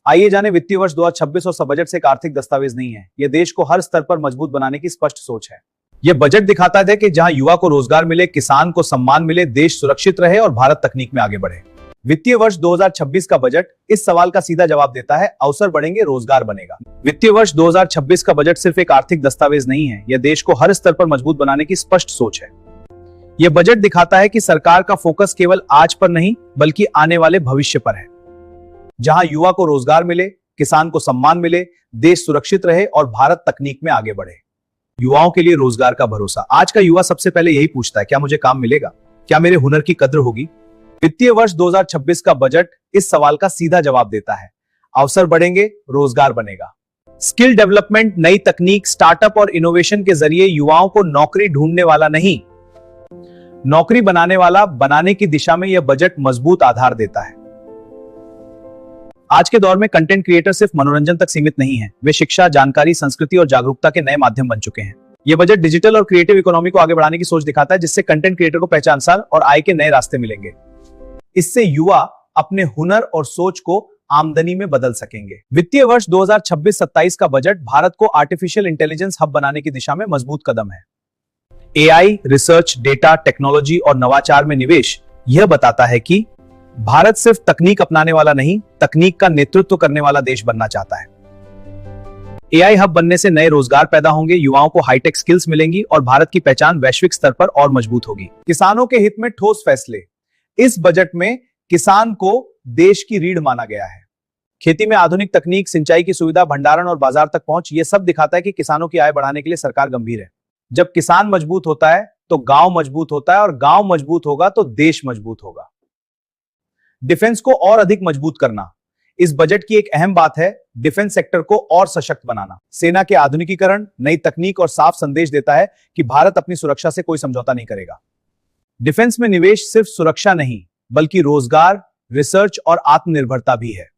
आइए जाने वित्तीय वर्ष 2026 और सब बजट से एक आर्थिक दस्तावेज नहीं है, यह देश को हर स्तर पर मजबूत बनाने की स्पष्ट सोच है। यह बजट दिखाता है कि जहां युवा को रोजगार मिले, किसान को सम्मान मिले, देश सुरक्षित रहे और भारत तकनीक में आगे बढ़े। वित्तीय वर्ष 2026 का बजट इस सवाल का सीधा जवाब देता है, अवसर बढ़ेंगे, रोजगार बनेगा। वित्तीय वर्ष 2026 का बजट सिर्फ एक आर्थिक दस्तावेज नहीं है, यह देश को हर स्तर पर मजबूत बनाने की स्पष्ट सोच है। यह बजट दिखाता है कि सरकार का फोकस केवल आज पर नहीं बल्कि आने वाले भविष्य पर है। जहां युवा को रोजगार मिले, किसान को सम्मान मिले, देश सुरक्षित रहे और भारत तकनीक में आगे बढ़े। युवाओं के लिए रोजगार का भरोसा। आज का युवा सबसे पहले यही पूछता है, क्या मुझे काम मिलेगा, क्या मेरे हुनर की कद्र होगी। वित्तीय वर्ष 2026 का बजट इस सवाल का सीधा जवाब देता है, अवसर बढ़ेंगे, रोजगार बनेगा। स्किल डेवलपमेंट, नई तकनीक, स्टार्टअप और इनोवेशन के जरिए युवाओं को नौकरी ढूंढने वाला नहीं, नौकरी बनाने वाला बनाने की दिशा में यह बजट मजबूत आधार देता है। आज के दौर में कंटेंट क्रिएटर सिर्फ मनोरंजन तक सीमित नहीं है, वे शिक्षा, जानकारी, संस्कृति और जागरूकता के नए माध्यम बन चुके हैं। यह बजट डिजिटल और क्रिएटिव इकोनॉमी को आगे बढ़ाने की सोच दिखाता है, जिससे कंटेंट क्रिएटर को पहचान और आय के नए रास्ते मिलेंगे। इससे युवा अपने हुनर और सोच को आमदनी में बदल सकेंगे। वित्तीय वर्ष 2026-27 का बजट भारत को आर्टिफिशियल इंटेलिजेंस हब बनाने की दिशा में मजबूत कदम है। एआई, रिसर्च, डेटा, टेक्नोलॉजी और नवाचार में निवेश यह बताता है कि भारत सिर्फ तकनीक अपनाने वाला नहीं, तकनीक का नेतृत्व करने वाला देश बनना चाहता है। एआई हब बनने से नए रोजगार पैदा होंगे, युवाओं को हाईटेक स्किल्स मिलेंगी और भारत की पहचान वैश्विक स्तर पर और मजबूत होगी। किसानों के हित में ठोस फैसले। इस बजट में किसान को देश की रीढ़ माना गया है। खेती में आधुनिक तकनीक, सिंचाई की सुविधा, भंडारण और बाजार तक पहुंच, यह सब दिखाता है कि किसानों की आय बढ़ाने के लिए सरकार गंभीर है। जब किसान मजबूत होता है तो गांव मजबूत होता है और गांव मजबूत होगा तो देश मजबूत होगा। डिफेंस को और अधिक मजबूत करना। इस बजट की एक अहम बात है डिफेंस सेक्टर को और सशक्त बनाना। सेना के आधुनिकीकरण, नई तकनीक और साफ संदेश देता है कि भारत अपनी सुरक्षा से कोई समझौता नहीं करेगा। डिफेंस में निवेश सिर्फ सुरक्षा नहीं बल्कि रोजगार, रिसर्च और आत्मनिर्भरता भी है।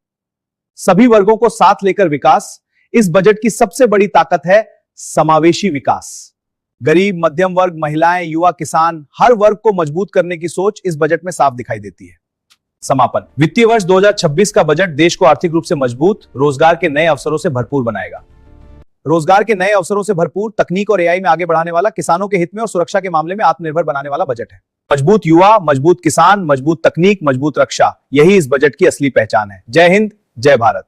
सभी वर्गों को साथ लेकर विकास। इस बजट की सबसे बड़ी ताकत है समावेशी विकास। गरीब, मध्यम वर्ग, महिलाएं, युवा, किसान, हर वर्ग को मजबूत करने की सोच इस बजट में साफ दिखाई देती है। समापन। वित्तीय वर्ष 2026 का बजट देश को आर्थिक रूप से मजबूत, रोजगार के नए अवसरों से भरपूर बनाएगा। रोजगार के नए अवसरों से भरपूर, तकनीक और एआई में आगे बढ़ाने वाला, किसानों के हित में और सुरक्षा के मामले में आत्मनिर्भर बनाने वाला बजट है। मजबूत युवा, मजबूत किसान, मजबूत तकनीक, मजबूत रक्षा, यही इस बजट की असली पहचान है। जय हिंद, जय भारत।